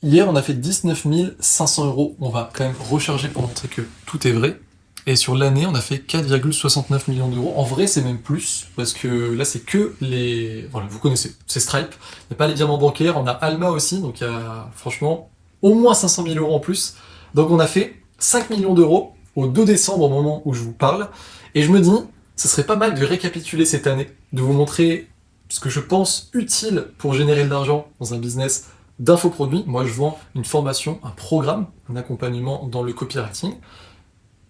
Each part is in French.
Hier, on a fait 19 500 euros. On va quand même recharger pour montrer que tout est vrai. Et sur l'année, on a fait 4,69 millions d'euros. En vrai, c'est même plus, parce que là, c'est que les... Voilà, vous connaissez, c'est Stripe. Il n'y a pas les diamants bancaires. On a Alma aussi, donc il y a franchement au moins 500 000 euros en plus. Donc on a fait 5 millions d'euros au 2 décembre, au moment où je vous parle. Et je me dis, ce serait pas mal de récapituler cette année, de vous montrer ce que je pense utile pour générer de l'argent dans un business d'infoproduits. Moi, je vends une formation, un programme, un accompagnement dans le copywriting,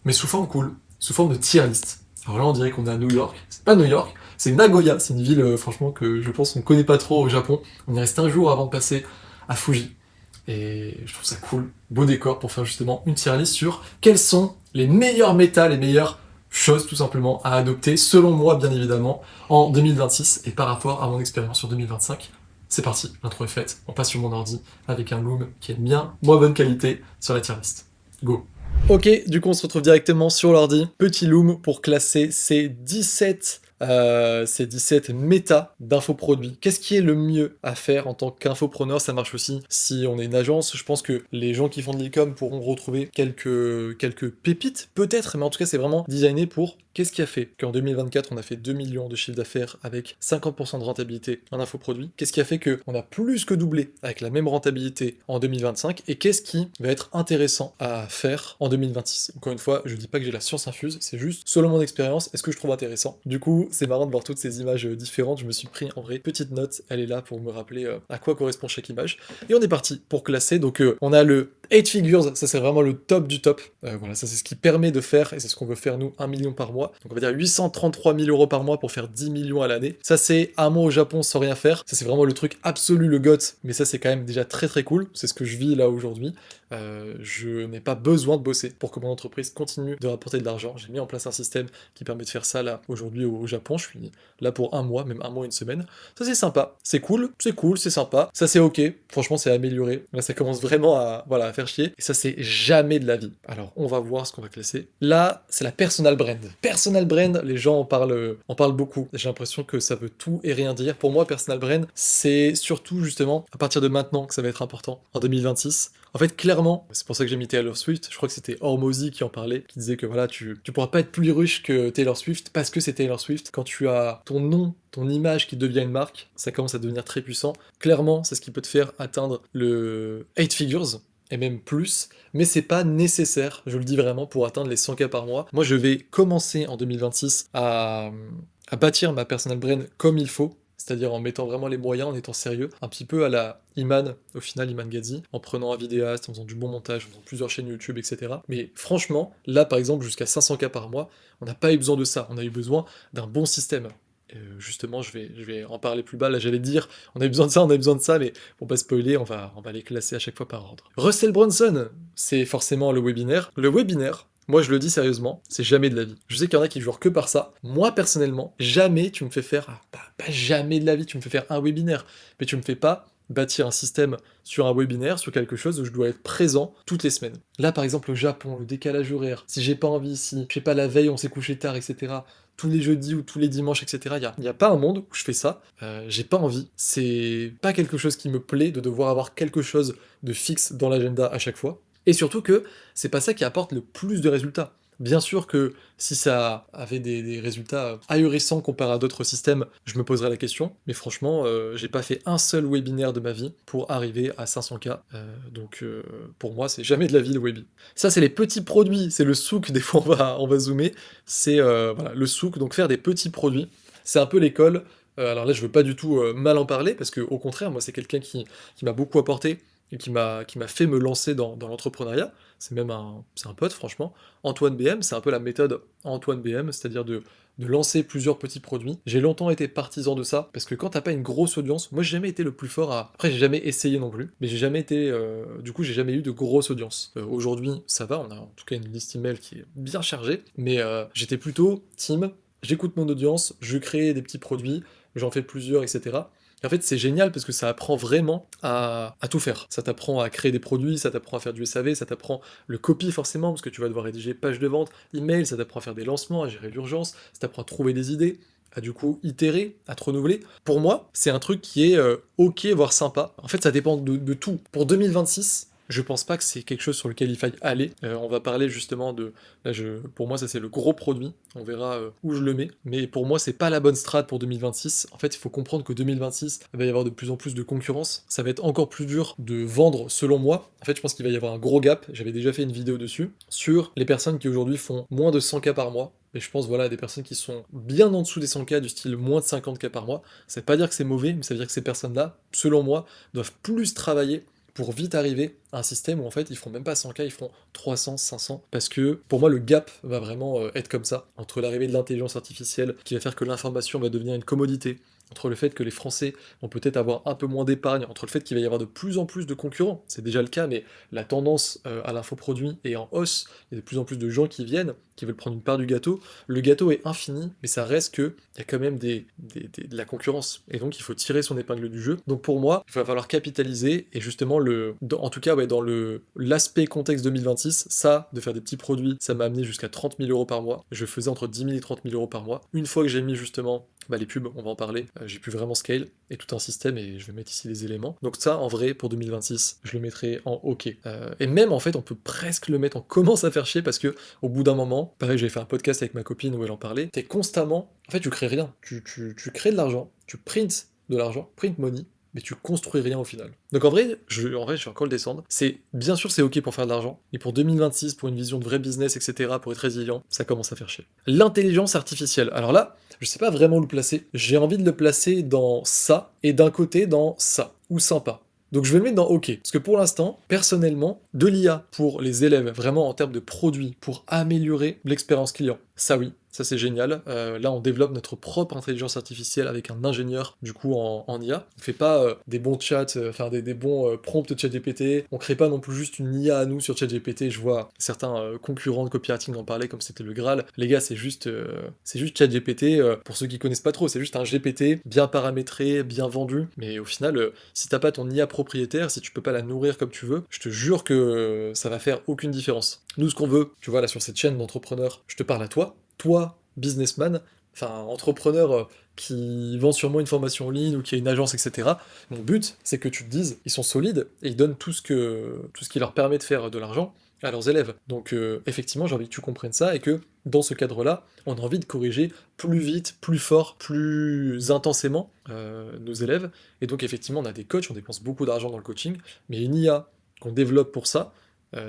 mais sous forme cool, sous forme de tier list. Alors là, on dirait qu'on est à New York. C'est pas New York, c'est Nagoya. C'est une ville, franchement, que je pense qu'on connaît pas trop au Japon. On y reste un jour avant de passer à Fuji. Et je trouve ça cool, beau décor pour faire justement une tier list sur quels sont les meilleurs méta, les meilleures choses tout simplement à adopter, selon moi bien évidemment, en 2026 et par rapport à mon expérience sur 2025. C'est parti, l'intro est faite, on passe sur mon ordi avec un Loom qui est bien, moins bonne qualité sur la tier list. Go. Ok, du coup on se retrouve directement sur l'ordi. Petit Loom pour classer ces 17 méta d'infoproduits. Qu'est-ce qui est le mieux à faire en tant qu'infopreneur? Ça marche aussi si on est une agence. Je pense que les gens qui font de l'e-com pourront retrouver quelques pépites, peut-être, mais en tout cas c'est vraiment designé pour qu'est-ce qui a fait qu'en 2024 on a fait 2 millions de chiffre d'affaires avec 50% de rentabilité en infoproduit. Qu'est-ce qui a fait qu'on a plus que doublé avec la même rentabilité en 2025 et qu'est-ce qui va être intéressant à faire en 2026. Encore une fois, je dis pas que j'ai la science infuse, c'est juste selon mon expérience, est-ce que je trouve intéressant. Du coup, c'est marrant de voir toutes ces images différentes. Je me suis pris en vrai petite note, elle est là pour me rappeler à quoi correspond chaque image. Et on est parti pour classer. Donc on a le 8 figures, ça c'est vraiment le top du top. Voilà, ça c'est ce qui permet de faire, et c'est ce qu'on veut faire nous, 1 million par mois. Donc on va dire 833 000 euros par mois pour faire 10 millions à l'année. Ça c'est un mois au Japon sans rien faire. Ça c'est vraiment le truc absolu, le GOAT. Mais ça c'est quand même déjà très très cool. C'est ce que je vis là aujourd'hui. Je n'ai pas besoin de bosser pour que mon entreprise continue de rapporter de l'argent. J'ai mis en place un système qui permet de faire ça là aujourd'hui au Japon. Je suis là pour un mois, même un mois, une semaine. Ça c'est sympa, c'est cool, c'est sympa. Ça c'est ok. Franchement c'est amélioré. Là ça commence vraiment à voilà à faire chier. Et ça c'est jamais de la vie. Alors on va voir ce qu'on va classer. Là c'est la personal brand. Personal brand, les gens en parlent beaucoup. J'ai l'impression que ça veut tout et rien dire. Pour moi personal brand c'est surtout justement à partir de maintenant que ça va être important en 2026. En fait, clairement, c'est pour ça que j'ai mis Taylor Swift, je crois que c'était Hormozy qui en parlait, qui disait que voilà, tu pourras pas être plus riche que Taylor Swift parce que c'est Taylor Swift. Quand tu as ton nom, ton image qui devient une marque, ça commence à devenir très puissant. Clairement, c'est ce qui peut te faire atteindre le 8 figures, et même plus, mais c'est pas nécessaire, je le dis vraiment, pour atteindre les 100K par mois. Moi, je vais commencer en 2026 à bâtir ma personal brand comme il faut, c'est-à-dire en mettant vraiment les moyens, en étant sérieux, un petit peu à la Iman, au final Iman Gadi, en prenant un vidéaste, en faisant du bon montage, en faisant plusieurs chaînes YouTube, etc. Mais franchement, là par exemple, jusqu'à 500K par mois, on n'a pas eu besoin de ça, on a eu besoin d'un bon système. Justement, je vais en parler plus bas. Là, j'allais dire, on a eu besoin de ça, on a eu besoin de ça, mais pour pas spoiler, on va les classer à chaque fois par ordre. Russell Brunson, c'est forcément le webinaire. Le webinaire, moi je le dis sérieusement, c'est jamais de la vie. Je sais qu'il y en a qui jouent que par ça. Moi personnellement, jamais tu me fais faire, pas jamais de la vie, tu me fais faire un webinaire, mais tu me fais pas bâtir un système sur un webinaire, sur quelque chose où je dois être présent toutes les semaines. Là par exemple au Japon, le décalage horaire, si j'ai pas envie, si je sais pas la veille on s'est couché tard, etc. Tous les jeudis ou tous les dimanches, etc. Il y a pas un monde où je fais ça. J'ai pas envie. C'est pas quelque chose qui me plaît de devoir avoir quelque chose de fixe dans l'agenda à chaque fois. Et surtout que c'est pas ça qui apporte le plus de résultats. Bien sûr que si ça avait des résultats ahurissants comparé à d'autres systèmes, je me poserais la question, mais franchement, j'ai pas fait un seul webinaire de ma vie pour arriver à 500K, donc pour moi, c'est jamais de la vie le webi. Ça, c'est les petits produits, c'est le souk, des fois on va zoomer, c'est voilà, le souk, donc faire des petits produits, c'est un peu l'école. Alors là, je veux pas du tout mal en parler, parce que au contraire, moi, c'est quelqu'un qui m'a beaucoup apporté, et qui m'a fait me lancer dans l'entrepreneuriat. C'est un pote, franchement. Antoine BM, c'est un peu la méthode Antoine BM, c'est-à-dire de lancer plusieurs petits produits. J'ai longtemps été partisan de ça, parce que quand t'as pas une grosse audience, moi j'ai jamais été le plus fort à... Après j'ai jamais essayé non plus, mais j'ai jamais été... Du coup j'ai jamais eu de grosse audience. Aujourd'hui ça va, on a en tout cas une liste email qui est bien chargée, mais j'étais plutôt team, j'écoute mon audience, je crée des petits produits, j'en fais plusieurs, etc. En fait, c'est génial parce que ça apprend vraiment à tout faire. Ça t'apprend à créer des produits, ça t'apprend à faire du SAV, ça t'apprend le copy forcément, parce que tu vas devoir rédiger page de vente, email, ça t'apprend à faire des lancements, à gérer l'urgence, ça t'apprend à trouver des idées, à du coup itérer, à te renouveler. Pour moi, c'est un truc qui est ok, voire sympa. En fait, ça dépend de tout. Pour 2026, je pense pas que c'est quelque chose sur lequel il faille aller. On va parler justement de... Là, pour moi, ça c'est le gros produit. On verra où je le mets. Mais pour moi, c'est pas la bonne strat pour 2026. En fait, il faut comprendre que 2026, il va y avoir de plus en plus de concurrence. Ça va être encore plus dur de vendre, selon moi. En fait, je pense qu'il va y avoir un gros gap. J'avais déjà fait une vidéo dessus. Sur les personnes qui aujourd'hui font moins de 100K par mois. Et je pense, voilà, à des personnes qui sont bien en dessous des 100K, du style moins de 50K par mois. Ça veut pas dire que c'est mauvais, mais ça veut dire que ces personnes-là, selon moi, doivent plus travailler pour vite arriver à un système où en fait ils feront même pas 100K, ils feront 300, 500, parce que pour moi le gap va vraiment être comme ça, entre l'arrivée de l'intelligence artificielle qui va faire que l'information va devenir une commodité, entre le fait que les Français vont peut-être avoir un peu moins d'épargne, entre le fait qu'il va y avoir de plus en plus de concurrents, c'est déjà le cas, mais la tendance à l'infoproduit est en hausse, il y a de plus en plus de gens qui viennent, qui veulent prendre une part du gâteau, le gâteau est infini, mais ça reste que il y a quand même de la concurrence, et donc il faut tirer son épingle du jeu. Donc pour moi, il va falloir capitaliser, et justement, en tout cas, ouais, dans l'aspect contexte 2026, ça, de faire des petits produits, ça m'a amené jusqu'à 30 000 euros par mois. Je faisais entre 10 000 et 30 000 euros par mois. Une fois que j'ai mis justement les pubs, on va en parler, j'ai pu vraiment scale, et tout un système, et je vais mettre ici les éléments. Donc ça, en vrai, pour 2026, je le mettrai en OK. Et même, en fait, on peut presque le mettre en commence à faire chier, parce que au bout d'un moment, pareil, j'ai fait un podcast avec ma copine où elle en parlait, t'es constamment, en fait, tu crées rien. Tu crées de l'argent, tu prints de l'argent, print money, mais tu construis rien au final. Donc en vrai, je vais encore le descendre. Bien sûr, c'est ok pour faire de l'argent, mais pour 2026, pour une vision de vrai business, etc., pour être résilient, ça commence à faire chier. L'intelligence artificielle. Alors là, je sais pas vraiment où le placer. J'ai envie de le placer dans ça, et d'un côté dans ça, ou sympa. Donc je vais le mettre dans OK, parce que pour l'instant, personnellement, de l'IA pour les élèves, vraiment en termes de produits, pour améliorer l'expérience client, ça oui, ça c'est génial. Là, on développe notre propre intelligence artificielle avec un ingénieur, du coup, en IA. On fait pas des bons chats, enfin des bons prompts de ChatGPT. On crée pas non plus juste une IA à nous sur ChatGPT. Je vois certains concurrents de copywriting en parler comme c'était le Graal. Les gars, c'est juste ChatGPT. Pour ceux qui connaissent pas trop, c'est juste un GPT bien paramétré, bien vendu. Mais au final, si t'as pas ton IA propriétaire, si tu peux pas la nourrir comme tu veux, je te jure que ça va faire aucune différence. Nous, ce qu'on veut, tu vois, là sur cette chaîne d'entrepreneurs, je te parle à toi, businessman, enfin entrepreneur qui vend sûrement une formation en ligne ou qui a une agence, etc. Mon but, c'est que tu te dises, ils sont solides et ils donnent tout ce qui leur permet de faire de l'argent à leurs élèves. Donc effectivement, j'ai envie que tu comprennes ça et que dans ce cadre-là, on a envie de corriger plus vite, plus fort, plus intensément nos élèves. Et donc effectivement, on a des coachs, on dépense beaucoup d'argent dans le coaching, mais une IA qu'on développe pour ça,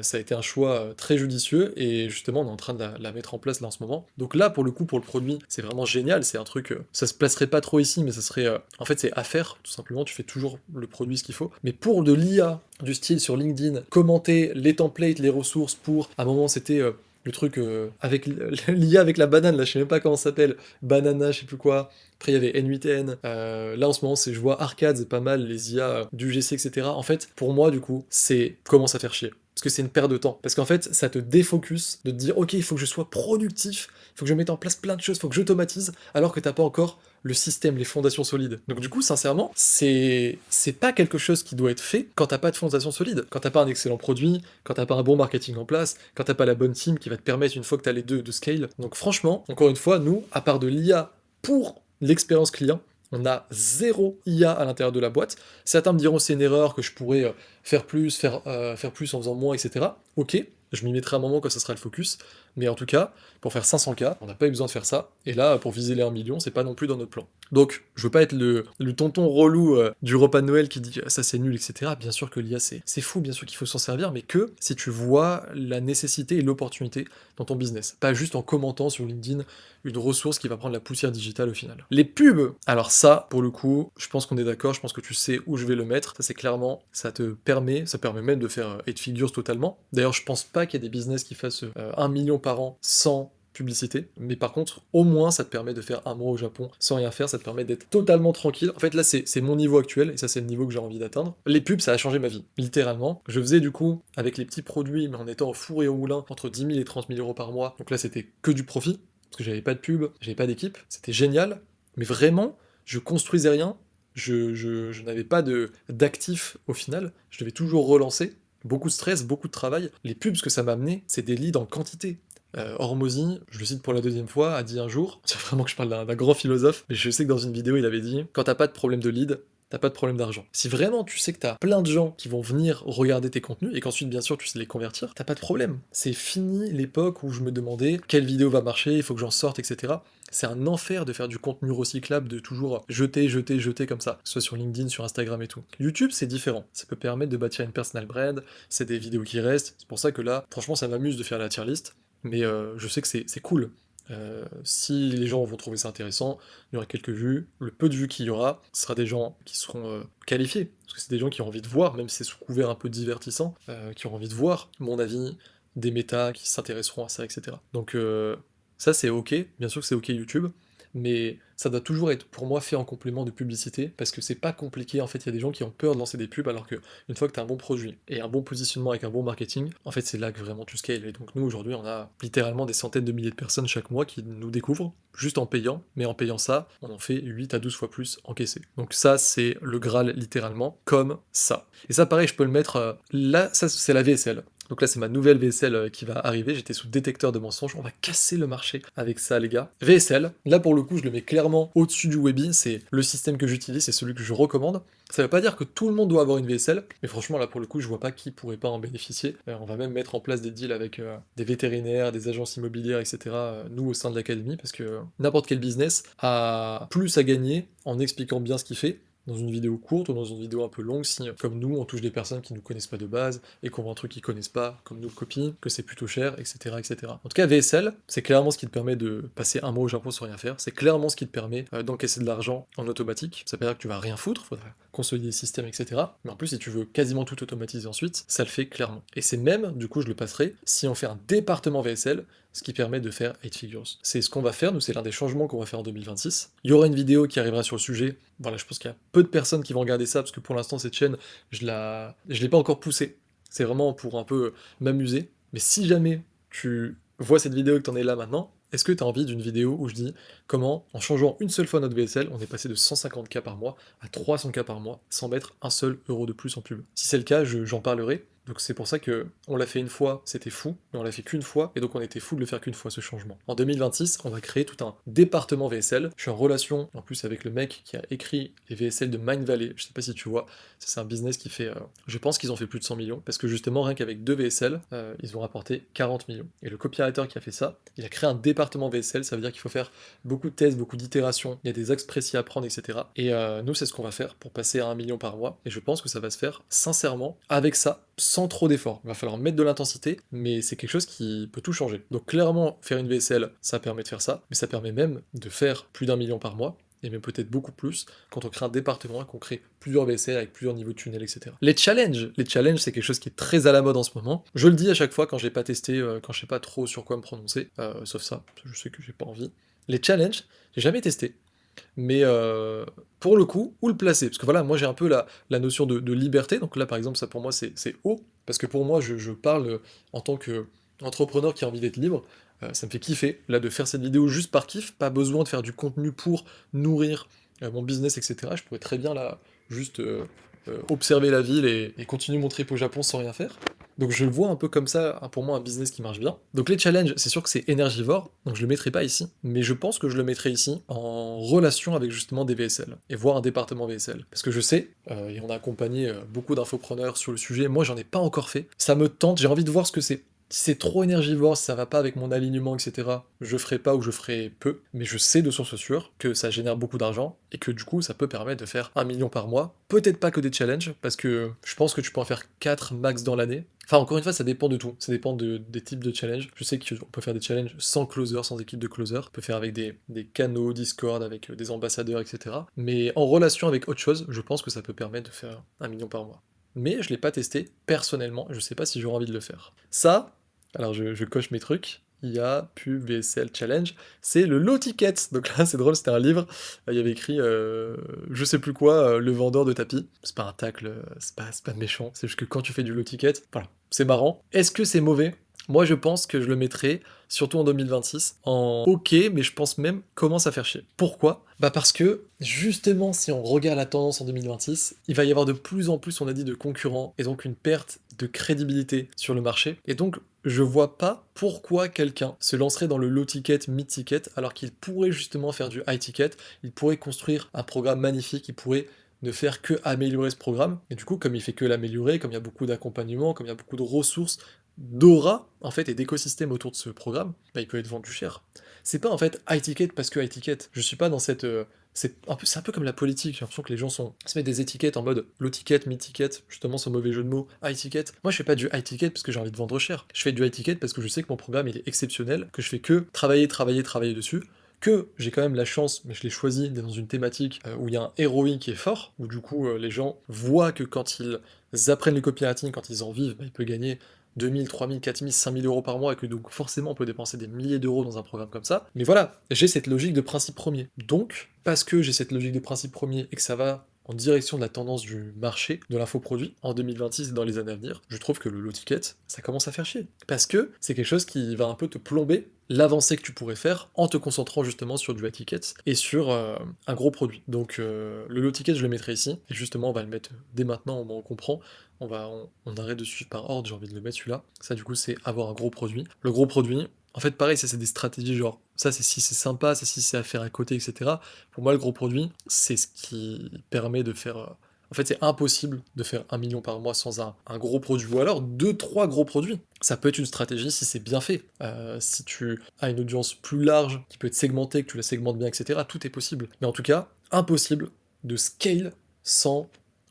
ça a été un choix très judicieux et justement on est en train de la mettre en place là en ce moment. Donc là pour le coup pour le produit c'est vraiment génial, c'est un truc, ça se placerait pas trop ici mais ça serait, en fait c'est à faire tout simplement, tu fais toujours le produit ce qu'il faut. Mais pour de l'IA du style sur LinkedIn, commenter les templates, les ressources pour, à un moment c'était le truc avec l'IA avec la banane, là je sais même pas comment ça s'appelle, banana, je sais plus quoi. Après il y avait N8N, là en ce moment je vois Arcade, c'est pas mal, les IA du GC, etc. En fait, pour moi du coup, c'est commence à faire chier. Parce que c'est une perte de temps. Parce qu'en fait, ça te défocus de te dire, ok, il faut que je sois productif, il faut que je mette en place plein de choses, il faut que j'automatise, alors que t'as pas encore le système, les fondations solides. Donc du coup, sincèrement, c'est pas quelque chose qui doit être fait quand t'as pas de fondations solides, quand t'as pas un excellent produit, quand t'as pas un bon marketing en place, quand t'as pas la bonne team qui va te permettre, une fois que t'as les deux, de scale. Donc franchement, encore une fois, nous, à part de l'IA pour l'expérience client, on a zéro IA à l'intérieur de la boîte. Certains me diront c'est une erreur, que je pourrais faire plus en faisant moins, etc. Ok, je m'y mettrai un moment quand ça sera le focus, mais en tout cas, pour faire 500K, on n'a pas eu besoin de faire ça, et là, pour viser les 1 million, c'est pas non plus dans notre plan. Donc, je veux pas être le tonton relou du repas de Noël qui dit ça c'est nul, etc. Bien sûr que l'IA c'est fou, bien sûr qu'il faut s'en servir, mais que si tu vois la nécessité et l'opportunité dans ton business, pas juste en commentant sur LinkedIn une ressource qui va prendre la poussière digitale au final. Les pubs, alors ça, pour le coup, je pense qu'on est d'accord, je pense que tu sais où je vais le mettre, ça c'est clairement, ça permet même de faire 8 figures totalement. D'ailleurs, je pense pas qu'il y ait des business qui fassent 1 million par an sans publicité, mais par contre, au moins, ça te permet de faire un mois au Japon sans rien faire, ça te permet d'être totalement tranquille. En fait, là, c'est mon niveau actuel, et ça, c'est le niveau que j'ai envie d'atteindre. Les pubs, ça a changé ma vie, littéralement. Je faisais, du coup, avec les petits produits, mais en étant au four et au moulin, entre 10 000 et 30 000 euros par mois. Donc là, c'était que du profit, parce que j'avais pas de pub, j'avais pas d'équipe, c'était génial, mais vraiment, je construisais rien, je n'avais pas d'actif au final, je devais toujours relancer, beaucoup de stress, beaucoup de travail. Les pubs, ce que ça m'a amené, c'est des leads en quantité. Hormozy, je le cite pour la deuxième fois, a dit un jour, c'est vraiment que je parle d'un grand philosophe, mais je sais que dans une vidéo il avait dit, quand t'as pas de problème de lead, t'as pas de problème d'argent. Si vraiment tu sais que t'as plein de gens qui vont venir regarder tes contenus, et qu'ensuite bien sûr tu sais les convertir, t'as pas de problème. C'est fini l'époque où je me demandais quelle vidéo va marcher, il faut que j'en sorte, etc. C'est un enfer de faire du contenu recyclable, de toujours jeter, jeter, jeter comme ça, que ce soit sur LinkedIn, sur Instagram et tout. YouTube, c'est différent. Ça peut permettre de bâtir une personal brand, c'est des vidéos qui restent. C'est pour ça que là, franchement, ça m'amuse de faire la tier list, mais je sais que c'est cool. Si les gens vont trouver ça intéressant, il y aura quelques vues. Le peu de vues qu'il y aura, ce sera des gens qui seront qualifiés, parce que c'est des gens qui ont envie de voir, même si c'est sous couvert un peu divertissant, qui ont envie de voir mon avis, des méta, qui s'intéresseront à ça, etc. Donc ça c'est ok, bien sûr que c'est ok YouTube, mais ça doit toujours être pour moi fait en complément de publicité, parce que c'est pas compliqué, en fait il y a des gens qui ont peur de lancer des pubs, alors que une fois que tu as un bon produit et un bon positionnement avec un bon marketing, en fait c'est là que vraiment tu scales. Et donc nous aujourd'hui on a littéralement des centaines de milliers de personnes chaque mois qui nous découvrent, juste en payant, mais en payant ça, on en fait 8 à 12 fois plus encaissé. Donc ça c'est le Graal littéralement, comme ça. Et ça pareil je peux le mettre là, ça c'est la VSL. Donc là, c'est ma nouvelle VSL qui va arriver. J'étais sous détecteur de mensonges. On va casser le marché avec ça, les gars. VSL, là pour le coup, je le mets clairement au-dessus du Webi. C'est le système que j'utilise, c'est celui que je recommande. Ça veut pas dire que tout le monde doit avoir une VSL, mais franchement, là pour le coup, je vois pas qui pourrait pas en bénéficier. On va même mettre en place des deals avec des vétérinaires, des agences immobilières, etc. Nous, au sein de l'académie, parce que n'importe quel business a plus à gagner en expliquant bien ce qu'il fait dans une vidéo courte ou dans une vidéo un peu longue, si comme nous on touche des personnes qui nous connaissent pas de base et qu'on vend un truc qu'ils connaissent pas, comme nos copines, que c'est plutôt cher, etc., etc. En tout cas, VSL, c'est clairement ce qui te permet de passer un mois au Japon sans rien faire, c'est clairement ce qui te permet d'encaisser de l'argent en automatique. Ça veut dire que tu vas rien foutre, faudra consolider les systèmes, etc. Mais en plus, si tu veux quasiment tout automatiser ensuite, ça le fait clairement. Et c'est même, du coup, je le passerai, si on fait un département VSL, ce qui permet de faire 8 figures. C'est ce qu'on va faire, nous c'est l'un des changements qu'on va faire en 2026. Il y aura une vidéo qui arrivera sur le sujet. Voilà, je pense qu'il y a peu de personnes qui vont regarder ça, parce que pour l'instant cette chaîne, je l'ai pas encore poussée. C'est vraiment pour un peu m'amuser. Mais si jamais tu vois cette vidéo et que t'en es là maintenant, est-ce que tu as envie d'une vidéo où je dis comment, en changeant une seule fois notre VSL, on est passé de 150K par mois à 300K par mois, sans mettre un seul euro de plus en pub? Si c'est le cas, j'en parlerai. Donc c'est pour ça que on l'a fait une fois, c'était fou, mais on l'a fait qu'une fois, et donc on était fou de le faire qu'une fois ce changement. En 2026, on va créer tout un département VSL. Je suis en relation en plus avec le mec qui a écrit les VSL de Mind Valley. Je sais pas si tu vois, c'est un business qui fait, je pense qu'ils ont fait plus de 100 millions, parce que justement rien qu'avec deux VSL, ils ont rapporté 40 millions. Et le copywriter qui a fait ça, il a créé un département VSL, ça veut dire qu'il faut faire beaucoup de tests, beaucoup d'itérations, il y a des axes précis à prendre, etc. Et nous c'est ce qu'on va faire pour passer à 1 million par mois, et je pense que ça va se faire sincèrement avec ça, sans trop d'efforts. Il va falloir mettre de l'intensité, mais c'est quelque chose qui peut tout changer. Donc clairement, faire une VSL, ça permet de faire ça, mais ça permet même de faire plus d'1 million par mois, et même peut-être beaucoup plus, quand on crée un département et qu'on crée plusieurs VSL avec plusieurs niveaux de tunnel, etc. Les challenges, c'est quelque chose qui est très à la mode en ce moment. Je le dis à chaque fois quand j'ai pas testé, quand je sais pas trop sur quoi me prononcer, sauf ça, parce que je sais que j'ai pas envie. Les challenges, j'ai jamais testé. Mais pour le coup, où le placer? Parce que voilà, moi j'ai un peu la notion de liberté, donc là par exemple, ça pour moi c'est haut, parce que pour moi je parle en tant qu'entrepreneur qui a envie d'être libre, ça me fait kiffer, là de faire cette vidéo juste par kiff, pas besoin de faire du contenu pour nourrir mon business, etc. Je pourrais très bien là juste observer la ville et continuer mon trip au Japon sans rien faire. Donc je le vois un peu comme ça, hein, pour moi un business qui marche bien. Donc les challenges, c'est sûr que c'est énergivore, donc je le mettrai pas ici, mais je pense que je le mettrai ici en relation avec justement des VSL, et voir un département VSL. Parce que je sais, et on a accompagné beaucoup d'infopreneurs sur le sujet, moi j'en ai pas encore fait, ça me tente, j'ai envie de voir ce que c'est. Si c'est trop énergivore, si ça va pas avec mon alignement, etc., je ferai pas ou je ferai peu, mais je sais de source sûre que ça génère beaucoup d'argent, et que du coup ça peut permettre de faire 1 million par mois. Peut-être pas que des challenges, parce que je pense que tu peux en faire 4 max dans l'année. Enfin, encore une fois, ça dépend de tout. Ça dépend des types de challenges. Je sais qu'on peut faire des challenges sans closer, sans équipe de closer. On peut faire avec des canaux Discord, avec des ambassadeurs, etc. Mais en relation avec autre chose, je pense que ça peut permettre de faire 1 million par mois. Mais je l'ai pas testé personnellement, je sais pas si j'aurais envie de le faire. Ça, alors je coche mes trucs. Il y a pub VSL challenge, c'est le low ticket. Donc là c'est drôle, c'était un livre, il y avait écrit je sais plus quoi, le vendeur de tapis. C'est pas un tacle, c'est pas méchant, c'est juste que quand tu fais du low ticket, voilà, c'est marrant. Est-ce que c'est mauvais? Moi je pense que je le mettrais, surtout en 2026, en ok, mais je pense même commence à faire chier. Pourquoi? Bah parce que, justement, si on regarde la tendance en 2026, il va y avoir de plus en plus, on a dit, de concurrents, et donc une perte de crédibilité sur le marché. Et donc, je vois pas pourquoi quelqu'un se lancerait dans le low ticket, mid ticket, alors qu'il pourrait justement faire du high ticket, il pourrait construire un programme magnifique, il pourrait ne faire que améliorer ce programme, et du coup, comme il fait que l'améliorer, comme il y a beaucoup d'accompagnement, comme il y a beaucoup de ressources, d'aura, en fait, et d'écosystème autour de ce programme, bah, il peut être vendu cher. C'est pas en fait high ticket parce que high ticket. Je suis pas dans cette. C'est un peu comme la politique, j'ai l'impression que les gens se mettent des étiquettes en mode low ticket, mid ticket, justement sans mauvais jeu de mots, high ticket. Moi je fais pas du high ticket parce que j'ai envie de vendre cher. Je fais du high ticket parce que je sais que mon programme il est exceptionnel, que je fais que travailler, travailler, travailler dessus, que j'ai quand même la chance, mais je l'ai choisi, d'être dans une thématique où il y a un ROI qui est fort, où du coup les gens voient que quand ils apprennent le copywriting, quand ils en vivent, bah, ils peuvent gagner 2000, 3000, 4000, 5000 euros par mois, et que donc forcément on peut dépenser des milliers d'euros dans un programme comme ça. Mais voilà, j'ai cette logique de principe premier. Donc, parce que j'ai cette logique de principe premier et que ça va en direction de la tendance du marché de l'infoproduit en 2026 et dans les années à venir, je trouve que le low ticket, ça commence à faire chier. Parce que c'est quelque chose qui va un peu te plomber l'avancée que tu pourrais faire en te concentrant justement sur du high ticket et sur un gros produit. Donc le low ticket, je le mettrai ici, et justement on va le mettre dès maintenant, au moins on comprend. On arrête de suivre par ordre, j'ai envie de le mettre celui-là. Ça du coup c'est avoir un gros produit. Le gros produit, en fait pareil, ça c'est des stratégies genre, ça c'est si c'est sympa, ça si c'est à faire à côté, etc. Pour moi le gros produit, c'est ce qui permet de faire... En fait, c'est impossible de faire 1 million par mois sans un gros produit, ou alors deux, trois gros produits. Ça peut être une stratégie si c'est bien fait. Si tu as une audience plus large, qui peut être segmentée, que tu la segmentes bien, etc., tout est possible. Mais en tout cas, impossible de scale sans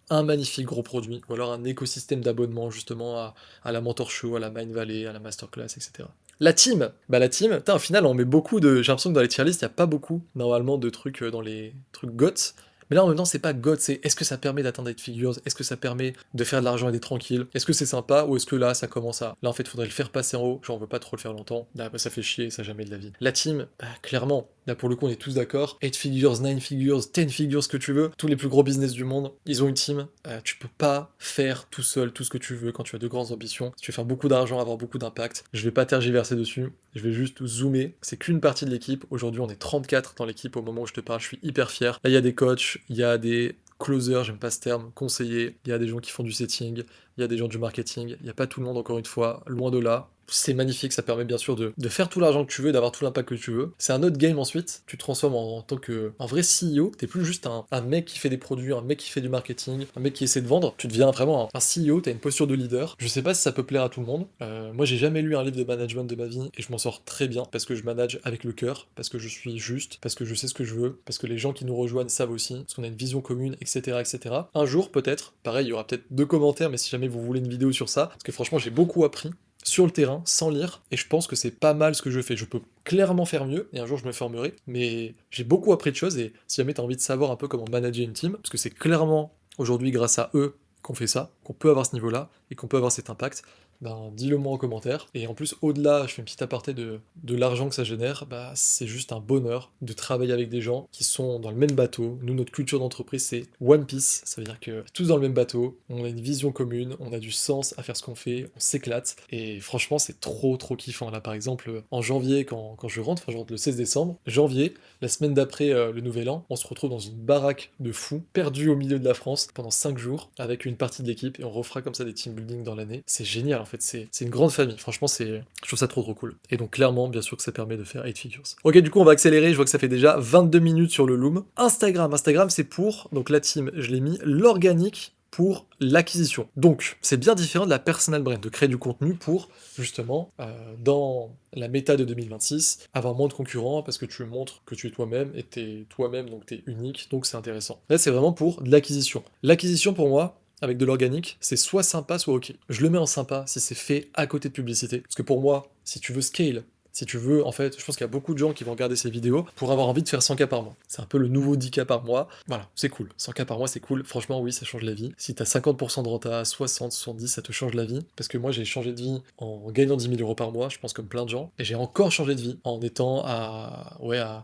un magnifique gros produit, ou alors un écosystème d'abonnement justement à la Mentor Show, à la Mind Valley, à la Masterclass, etc. La team, bah la team, putain, au final on met beaucoup de... J'ai l'impression que dans les tier lists, il n'y a pas beaucoup normalement de trucs dans les trucs GOTS. Mais là en même temps c'est pas God, c'est est-ce que ça permet d'atteindre 8 figures, est-ce que ça permet de faire de l'argent et d'être tranquille, est-ce que c'est sympa, ou est-ce que là ça commence à... Là en fait faudrait le faire passer en haut, genre on veut pas trop le faire longtemps, là bah, ça fait chier, ça jamais de la vie. La team, bah clairement, là pour le coup on est tous d'accord, 8 figures, 9 figures, 10 figures, ce que tu veux, tous les plus gros business du monde, ils ont une team, tu peux pas faire tout seul tout ce que tu veux quand tu as de grandes ambitions, si tu veux faire beaucoup d'argent, avoir beaucoup d'impact, je vais pas tergiverser dessus, je vais juste zoomer, c'est qu'une partie de l'équipe, aujourd'hui on est 34 dans l'équipe au moment où je te parle, je suis hyper fier, là il y a des coachs, il y a des closer, j'aime pas ce terme, conseiller, il y a des gens qui font du setting, il y a des gens du marketing, il n'y a pas tout le monde encore une fois, loin de là. C'est magnifique, ça permet bien sûr de faire tout l'argent que tu veux, d'avoir tout l'impact que tu veux. C'est un autre game ensuite, tu te transformes en tant que un vrai CEO, t'es plus juste un mec qui fait des produits, un mec qui fait du marketing, un mec qui essaie de vendre, tu deviens vraiment un CEO, t'as une posture de leader. Je sais pas si ça peut plaire à tout le monde. Moi j'ai jamais lu un livre de management de ma vie et je m'en sors très bien parce que je manage avec le cœur, parce que je suis juste, parce que je sais ce que je veux, parce que les gens qui nous rejoignent savent aussi, parce qu'on a une vision commune, etc. etc. Un jour peut-être, pareil, il y aura peut-être 2 commentaires, mais si jamais vous voulez une vidéo sur ça, parce que franchement j'ai beaucoup appris sur le terrain, sans lire, et je pense que c'est pas mal ce que je fais. Je peux clairement faire mieux, et un jour je me formerai, mais j'ai beaucoup appris de choses, et si jamais t'as envie de savoir un peu comment manager une team, parce que c'est clairement aujourd'hui grâce à eux qu'on fait ça, qu'on peut avoir ce niveau-là, et qu'on peut avoir cet impact, ben dis-le moi en commentaire. Et en plus, au-delà, je fais une petite aparté de l'argent que ça génère, bah c'est juste un bonheur de travailler avec des gens qui sont dans le même bateau. Nous, notre culture d'entreprise, c'est One Piece, ça veut dire que tous dans le même bateau, on a une vision commune, on a du sens à faire ce qu'on fait, on s'éclate, et franchement, c'est trop trop kiffant. Là, par exemple, en janvier, quand je rentre, enfin je rentre le 16 décembre, janvier, la semaine d'après le nouvel an, on se retrouve dans une baraque de fous, perdu au milieu de la France, pendant 5 jours, avec une partie de l'équipe, et on refera comme ça des team building dans l'année. C'est génial en fait, c'est une grande famille. Franchement, je trouve ça trop trop cool. Et donc clairement, bien sûr que ça permet de faire 8 figures. Ok, du coup, on va accélérer, je vois que ça fait déjà 22 minutes sur le Loom. Instagram, c'est pour, donc la team, je l'ai mis, l'organique pour l'acquisition. Donc, c'est bien différent de la personal brand, de créer du contenu pour, justement, dans la méta de 2026, avoir moins de concurrents parce que tu montres que tu es toi-même et t'es toi-même, donc t'es unique, donc c'est intéressant. Là, c'est vraiment pour de l'acquisition. L'acquisition, pour moi, avec de l'organique, c'est soit sympa, soit ok. Je le mets en sympa si c'est fait à côté de publicité. Parce que pour moi, si tu veux scale, si tu veux, en fait, je pense qu'il y a beaucoup de gens qui vont regarder ces vidéos pour avoir envie de faire 100K par mois. C'est un peu le nouveau 10K par mois. Voilà, c'est cool. 100K par mois, c'est cool. Franchement, oui, ça change la vie. Si t'as 50% de renta, 60, 70, ça te change la vie. Parce que moi, j'ai changé de vie en gagnant 10 000 euros par mois, je pense comme plein de gens. Et j'ai encore changé de vie en étant à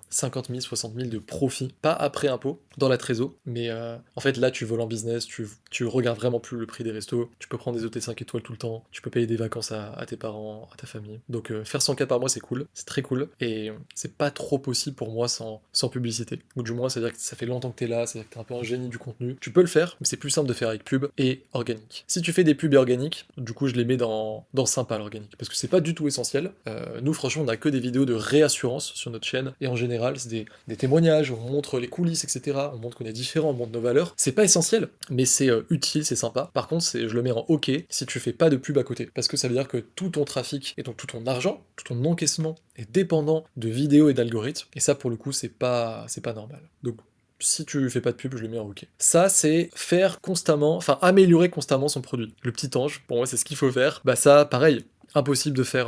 50 000, 60 000 de profit. Pas après impôt, dans la trésor. Mais en fait, là, tu voles en business, tu regardes vraiment plus le prix des restos. Tu peux prendre des hôtels 5 étoiles tout le temps. Tu peux payer des vacances à tes parents, à ta famille. Donc, faire 100K par mois, c'est c'est cool, c'est très cool, et c'est pas trop possible pour moi sans publicité. Ou du moins, c'est-à-dire que ça fait longtemps que t'es là, c'est-à-dire que t'es un peu un génie du contenu. Tu peux le faire, mais c'est plus simple de faire avec pub et organique. Si tu fais des pubs et organiques, du coup, je les mets dans sympa l'organique, parce que c'est pas du tout essentiel. Nous, franchement, on a que des vidéos de réassurance sur notre chaîne, et en général, c'est des témoignages, on montre les coulisses, etc. On montre qu'on est différent, on montre nos valeurs. C'est pas essentiel, mais c'est utile, c'est sympa. Par contre, je le mets en OK si tu fais pas de pub à côté, parce que ça veut dire que tout ton trafic et donc tout ton argent, tout ton encaissement est dépendant de vidéos et d'algorithmes, et ça, pour le coup, c'est pas normal. Donc, si tu fais pas de pub, je le mets en OK. Ça, c'est faire constamment, enfin améliorer constamment son produit. Le petit ange, pour moi, c'est ce qu'il faut faire. Bah ça, pareil, impossible de faire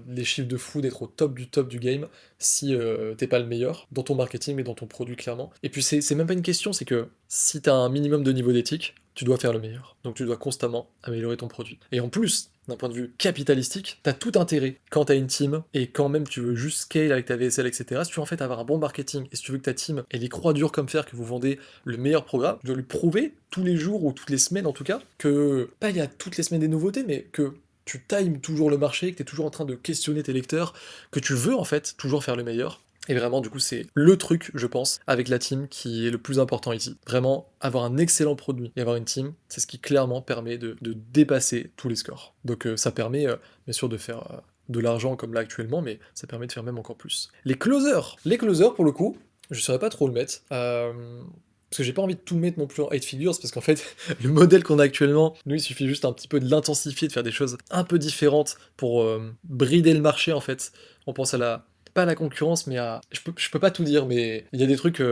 les chiffres de fou, d'être au top du game si t'es pas le meilleur dans ton marketing et dans ton produit clairement. Et puis c'est même pas une question, c'est que si t'as un minimum de niveau d'éthique, tu dois faire le meilleur. Donc tu dois constamment améliorer ton produit. Et en plus, d'un point de vue capitalistique, t'as tout intérêt quand t'as une team et quand même tu veux juste scale avec ta VSL, etc. Si tu veux en fait avoir un bon marketing et si tu veux que ta team elle y croit dur comme fer, que vous vendez le meilleur programme, tu dois lui prouver tous les jours ou toutes les semaines en tout cas que, pas il y a toutes les semaines des nouveautés, mais que tu times toujours le marché, que tu es toujours en train de questionner tes lecteurs, que tu veux en fait toujours faire le meilleur. Et vraiment, du coup, c'est le truc, je pense, avec la team qui est le plus important ici. Vraiment, avoir un excellent produit et avoir une team, c'est ce qui clairement permet de dépasser tous les scores. Donc ça permet, bien sûr, de faire de l'argent comme là actuellement, mais ça permet de faire même encore plus. Les closers, pour le coup, je saurais pas trop le mettre. Parce que j'ai pas envie de tout mettre non plus en 8 figures, parce qu'en fait, le modèle qu'on a actuellement, nous, il suffit juste un petit peu de l'intensifier, de faire des choses un peu différentes pour brider le marché, en fait. On pense à pas à la concurrence, mais à... Je peux pas tout dire, mais il y a des trucs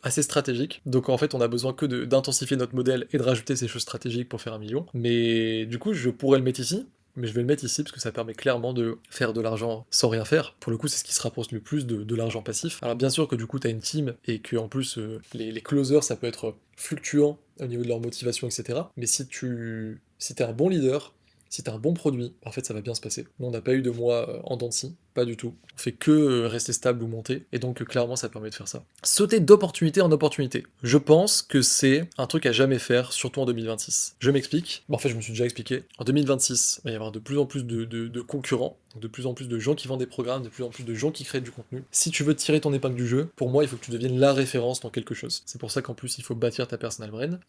assez stratégiques. Donc en fait, on a besoin que d'intensifier notre modèle et de rajouter ces choses stratégiques pour faire 1 million. Mais du coup, je pourrais le mettre ici, mais je vais le mettre ici parce que ça permet clairement de faire de l'argent sans rien faire. Pour le coup, c'est ce qui se rapproche le plus de l'argent passif. Alors bien sûr que du coup, t'as une team et que en plus, les closers, ça peut être fluctuant au niveau de leur motivation, etc. Mais si t'es un bon leader, si t'as un bon produit, en fait, ça va bien se passer. Nous, on n'a pas eu de mois en dents de scie, pas du tout. On fait que rester stable ou monter, et donc clairement, ça permet de faire ça. Sauter d'opportunité en opportunité. Je pense que c'est un truc à jamais faire, surtout en 2026. Je m'explique. Bon, en fait, je me suis déjà expliqué. En 2026, il va y avoir de plus en plus de concurrents, de plus en plus de gens qui vendent des programmes, de plus en plus de gens qui créent du contenu. Si tu veux tirer ton épingle du jeu, pour moi, il faut que tu deviennes la référence dans quelque chose. C'est pour ça qu'en plus, il faut bâtir ta personal brand.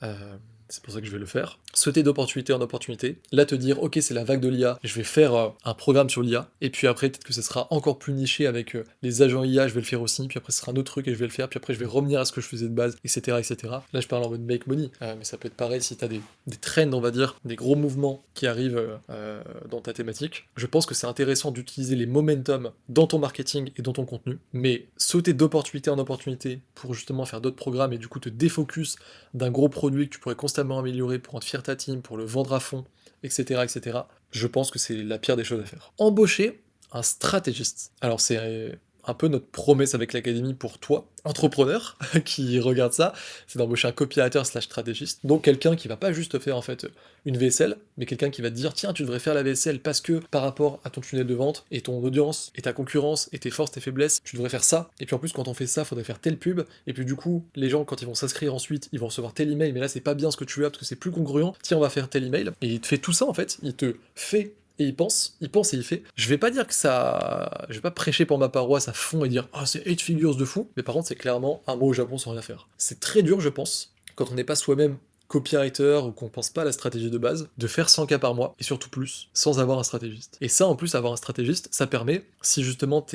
C'est pour ça que je vais le faire. Sauter d'opportunité en opportunité. Là, te dire, ok, c'est la vague de l'IA, je vais faire un programme sur l'IA, et puis après, peut-être que ça sera encore plus niché avec les agents IA, je vais le faire aussi, puis après, ce sera un autre truc et je vais le faire, puis après, je vais revenir à ce que je faisais de base, etc., etc. Là, je parle en mode make money, mais ça peut être pareil si t'as des trends, on va dire, des gros mouvements qui arrivent dans ta thématique. Je pense que c'est intéressant d'utiliser les momentum dans ton marketing et dans ton contenu, mais sauter d'opportunité en opportunité pour justement faire d'autres programmes et du coup te défocus d'un gros produit que tu pourrais constamment améliorer pour en faire ta team, pour le vendre à fond, etc., etc., je pense que c'est la pire des choses à faire. Embaucher un stratégiste. Alors c'est un peu notre promesse avec l'académie pour toi, entrepreneur, qui regarde ça, c'est d'embaucher un copywriter slash stratégiste, donc quelqu'un qui va pas juste faire en fait une VSL, mais quelqu'un qui va te dire tiens tu devrais faire la VSL parce que par rapport à ton tunnel de vente et ton audience et ta concurrence et tes forces, tes faiblesses, tu devrais faire ça, et puis en plus quand on fait ça, faudrait faire telle pub, et puis du coup les gens quand ils vont s'inscrire ensuite, ils vont recevoir tel email, mais là c'est pas bien ce que tu as parce que c'est plus congruent, tiens on va faire tel email, et il te fait tout ça en fait, il te fait et il pense et il fait. Je vais pas dire que ça... Je vais pas prêcher pour ma paroisse à fond et dire « Ah, c'est 8 figures de fou », mais par contre, c'est clairement un mot au Japon sans rien faire. C'est très dur, je pense, quand on n'est pas soi-même copywriter ou qu'on pense pas à la stratégie de base, de faire 100 cas par mois, et surtout plus, sans avoir un stratégiste. Et ça, en plus, avoir un stratégiste, ça permet, si justement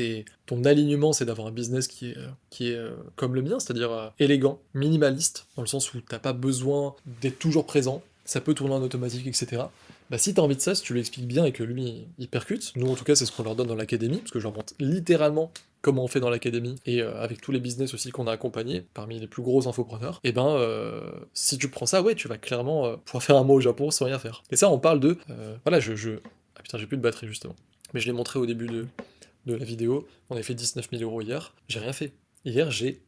ton alignement, c'est d'avoir un business qui est comme le mien, c'est-à-dire élégant, minimaliste, dans le sens où t'as pas besoin d'être toujours présent, ça peut tourner en automatique, etc. Bah si t'as envie de ça, si tu lui expliques bien et que lui, il percute, nous en tout cas c'est ce qu'on leur donne dans l'académie, parce que je leur montre littéralement comment on fait dans l'académie, et avec tous les business aussi qu'on a accompagnés, parmi les plus gros infopreneurs, et ben si tu prends ça, ouais, tu vas clairement pouvoir faire un mot au Japon sans rien faire. Et ça, on parle de... voilà, Ah putain, j'ai plus de batterie justement. Mais je l'ai montré au début de la vidéo, on a fait 19 000 euros hier, j'ai rien fait. Hier, j'ai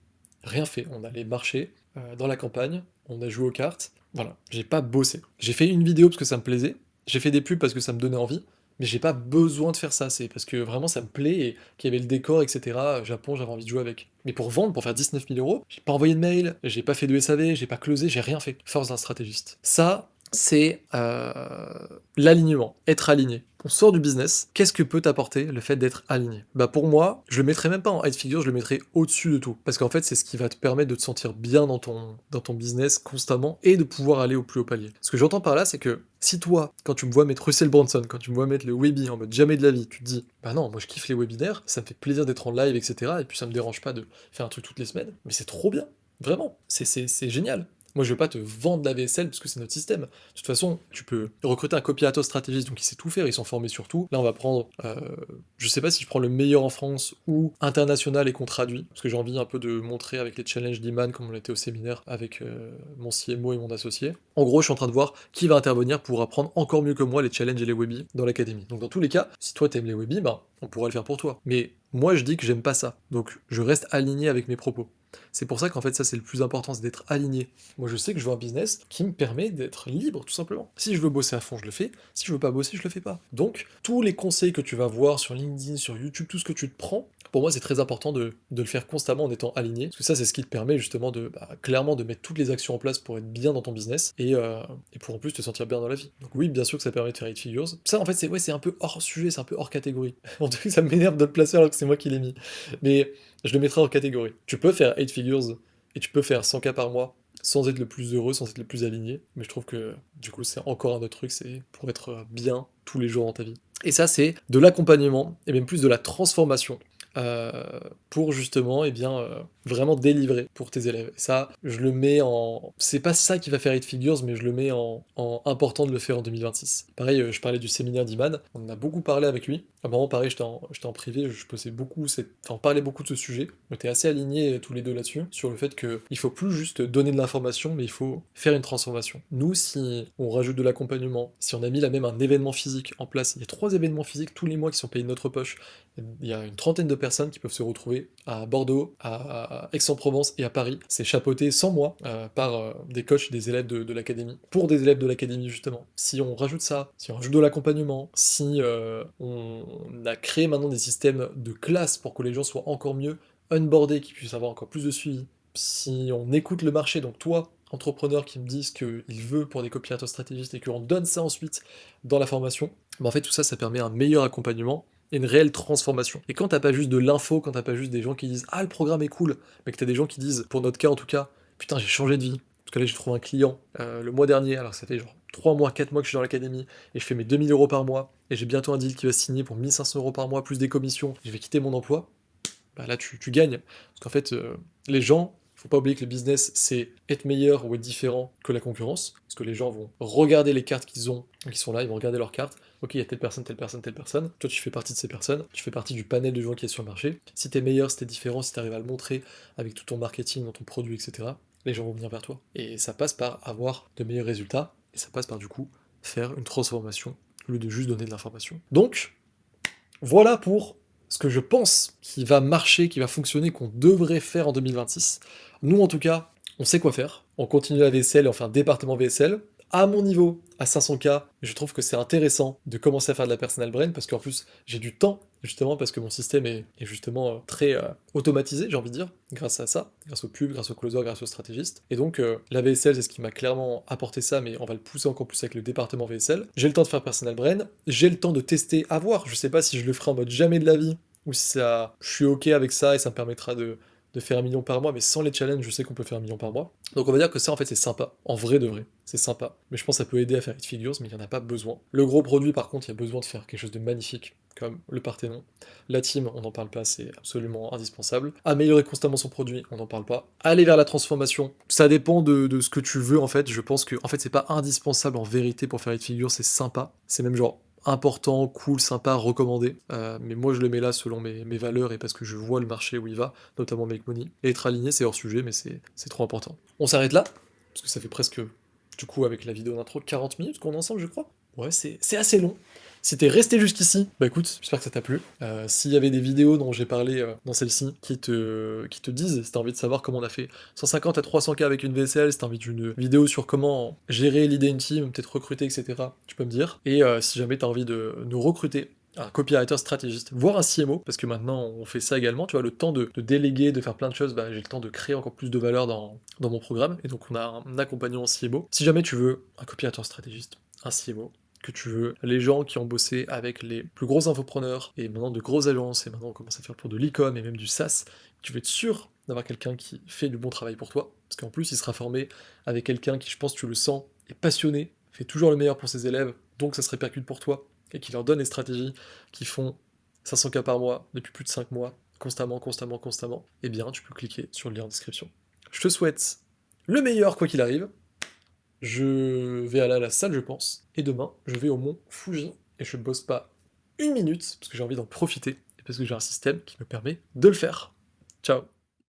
rien fait. On allait marcher dans la campagne, on a joué aux cartes, voilà, j'ai pas bossé. J'ai fait une vidéo parce que ça me plaisait, j'ai fait des pubs parce que ça me donnait envie, mais j'ai pas besoin de faire ça, c'est parce que vraiment ça me plaît et qu'il y avait le décor, etc. Japon, j'avais envie de jouer avec. Mais pour vendre, pour faire 19 000 euros, j'ai pas envoyé de mail, j'ai pas fait de SAV, j'ai pas closé, j'ai rien fait. Force d'un stratégiste. Ça, c'est l'alignement, être aligné. on sort du business, qu'est-ce que peut t'apporter le fait d'être aligné? Bah pour moi, je le mettrais même pas en high figure, je le mettrais au-dessus de tout. Parce qu'en fait, c'est ce qui va te permettre de te sentir bien dans ton business constamment et de pouvoir aller au plus haut palier. Ce que j'entends par là, c'est que si toi, quand tu me vois mettre Russell Brunson, quand tu me vois mettre le Webi en mode jamais de la vie, tu te dis, bah non, moi je kiffe les webinaires, ça me fait plaisir d'être en live, etc. Et puis ça me dérange pas de faire un truc toutes les semaines, mais c'est trop bien, vraiment, c'est génial. Moi, je vais pas te vendre la VSL parce que c'est notre système. De toute façon, tu peux recruter un copywriter stratégiste, donc il sait tout faire, ils sont formés sur tout. Là, on va prendre, je sais pas si je prends le meilleur en France ou international et qu'on traduit, parce que j'ai envie un peu de montrer avec les challenges d'Iman, comme on était au séminaire avec mon CMO et mon associé. En gros, je suis en train de voir qui va intervenir pour apprendre encore mieux que moi les challenges et les webis dans l'académie. Donc dans tous les cas, si toi t'aimes les webis, bah, on pourra le faire pour toi. Mais moi, je dis que j'aime pas ça. Donc je reste aligné avec mes propos. C'est pour ça qu'en fait, ça c'est le plus important, c'est d'être aligné. Moi, je sais que je veux un business qui me permet d'être libre, tout simplement. Si je veux bosser à fond, je le fais. Si je veux pas bosser, je le fais pas. Donc, tous les conseils que tu vas voir sur LinkedIn, sur YouTube, tout ce que tu te prends, pour moi, c'est très important de le faire constamment en étant aligné. Parce que ça, c'est ce qui te permet justement de, clairement, de mettre toutes les actions en place pour être bien dans ton business et pour en plus te sentir bien dans la vie. Donc oui, bien sûr que ça permet de faire 8 figures. Ça, en fait, c'est ouais, c'est un peu hors sujet, c'est un peu hors catégorie. En tout cas, ça m'énerve de le placer alors que c'est moi qui l'ai mis. Mais je le mettrai en catégorie. Tu peux faire 8 figures et tu peux faire 100K par mois sans être le plus heureux, sans être le plus aligné, mais je trouve que du coup c'est encore un autre truc, c'est pour être bien tous les jours dans ta vie. Et ça c'est de l'accompagnement, et même plus de la transformation, pour justement vraiment délivrer pour tes élèves. Et ça, je le mets en... C'est pas ça qui va faire 8 figures, mais je le mets en important de le faire en 2026. Pareil, je parlais du séminaire d'Iman, on en a beaucoup parlé avec lui. À un moment, pareil, j'étais en privé, je posais beaucoup, on parlait beaucoup de ce sujet. On était assez alignés tous les deux là-dessus, sur le fait qu'il faut plus juste donner de l'information, mais il faut faire une transformation. Nous, si on rajoute de l'accompagnement, si on a mis là même un événement physique en place, il y a 3 événements physiques tous les mois qui sont payés de notre poche, il y a une trentaine de personnes qui peuvent se retrouver à Bordeaux, à Aix-en-Provence et à Paris. C'est chapeauté sans moi par des coachs et des élèves de l'académie. Pour des élèves de l'académie, justement. Si on rajoute ça, si on rajoute de l'accompagnement, si on a créé maintenant des systèmes de classe pour que les gens soient encore mieux onboardés, qu'ils puissent avoir encore plus de suivi, si on écoute le marché, donc toi, entrepreneur qui me dit ce qu'il veut pour des copywriters stratégistes et qu'on donne ça ensuite dans la formation, en fait tout ça, ça permet un meilleur accompagnement et une réelle transformation. Et quand t'as pas juste de l'info, quand t'as pas juste des gens qui disent « Ah, le programme est cool », mais que t'as des gens qui disent, pour notre cas en tout cas, « Putain, j'ai changé de vie ». Parce que là, j'ai trouvé un client le mois dernier, alors ça fait genre 3 mois, 4 mois que je suis dans l'académie, et je fais mes 2000 euros par mois, et j'ai bientôt un deal qui va se signer pour 1500 euros par mois, plus des commissions, je vais quitter mon emploi. Bah là, tu gagnes. Parce qu'en fait, les gens, faut pas oublier que le business, c'est être meilleur ou être différent que la concurrence. Parce que les gens vont regarder les cartes qu'ils ont, qui sont là, ils vont regarder leurs cartes. Ok, il y a telle personne, telle personne, telle personne. Toi, tu fais partie de ces personnes. Tu fais partie du panel de gens qui est sur le marché. Si t'es meilleur, si t'es différent, si t'arrives à le montrer avec tout ton marketing, dans ton produit, etc., les gens vont venir vers toi. Et ça passe par avoir de meilleurs résultats. Et ça passe par, du coup, faire une transformation au lieu de juste donner de l'information. Donc, voilà pour ce que je pense qui va marcher, qui va fonctionner, qu'on devrait faire en 2026. Nous, en tout cas, on sait quoi faire. On continue la VSL, enfin département VSL. À mon niveau, à 500K, je trouve que c'est intéressant de commencer à faire de la personal brand parce qu'en plus, j'ai du temps, justement, parce que mon système est justement très automatisé, j'ai envie de dire, grâce à ça, grâce aux pubs, grâce aux closers, grâce aux stratégistes. Et donc, la VSL, c'est ce qui m'a clairement apporté ça, mais on va le pousser encore plus avec le département VSL. J'ai le temps de faire personal brand, j'ai le temps de tester, à voir. Je sais pas si je le ferai en mode jamais de la vie, ou si ça, je suis ok avec ça et ça me permettra de faire 1 million par mois, mais sans les challenges, je sais qu'on peut faire 1 million par mois. Donc on va dire que ça, en fait, c'est sympa. En vrai de vrai, c'est sympa. Mais je pense que ça peut aider à faire 8 figures, mais il n'y en a pas besoin. Le gros produit, par contre, il y a besoin de faire quelque chose de magnifique, comme le Parthénon. La team, on n'en parle pas, c'est absolument indispensable. Améliorer constamment son produit, on n'en parle pas. Aller vers la transformation, ça dépend de ce que tu veux, en fait. Je pense que, en fait, c'est pas indispensable en vérité pour faire 8 figures, c'est sympa. C'est même genre important, cool, sympa, recommandé. Mais moi, je le mets là selon mes valeurs et parce que je vois le marché où il va, notamment Make Money. Et être aligné, c'est hors sujet, mais c'est trop important. On s'arrête là, parce que ça fait presque, du coup, avec la vidéo d'intro, 40 minutes qu'on est ensemble, je crois. Ouais, c'est assez long. Si t'es resté jusqu'ici, bah écoute, j'espère que ça t'a plu. S'il y avait des vidéos dont j'ai parlé dans celle-ci qui te disent, si t'as envie de savoir comment on a fait 150 à 300K avec une VSL, si t'as envie d'une vidéo sur comment gérer l'idée intime, peut-être recruter, etc., tu peux me dire. Et si jamais t'as envie de nous recruter, un copywriter stratégiste, voire un CMO, parce que maintenant on fait ça également, tu vois, le temps de déléguer, de faire plein de choses, bah, j'ai le temps de créer encore plus de valeur dans mon programme, et donc on a un accompagnant en CMO. Si jamais tu veux un copywriter stratégiste, un CMO, que tu veux, les gens qui ont bossé avec les plus gros infopreneurs, et maintenant de grosses agences, et maintenant on commence à faire pour de l'e-com et même du SaaS, tu veux être sûr d'avoir quelqu'un qui fait du bon travail pour toi, parce qu'en plus il sera formé avec quelqu'un qui, je pense, tu le sens, est passionné, fait toujours le meilleur pour ses élèves, donc ça se répercute pour toi, et qui leur donne des stratégies qui font 500 cas par mois depuis plus de 5 mois, constamment, constamment, constamment, eh bien tu peux cliquer sur le lien en description. Je te souhaite le meilleur quoi qu'il arrive. Je vais aller à la salle, je pense, et demain, je vais au mont Fuji, et je bosse pas une minute, parce que j'ai envie d'en profiter, et parce que j'ai un système qui me permet de le faire. Ciao.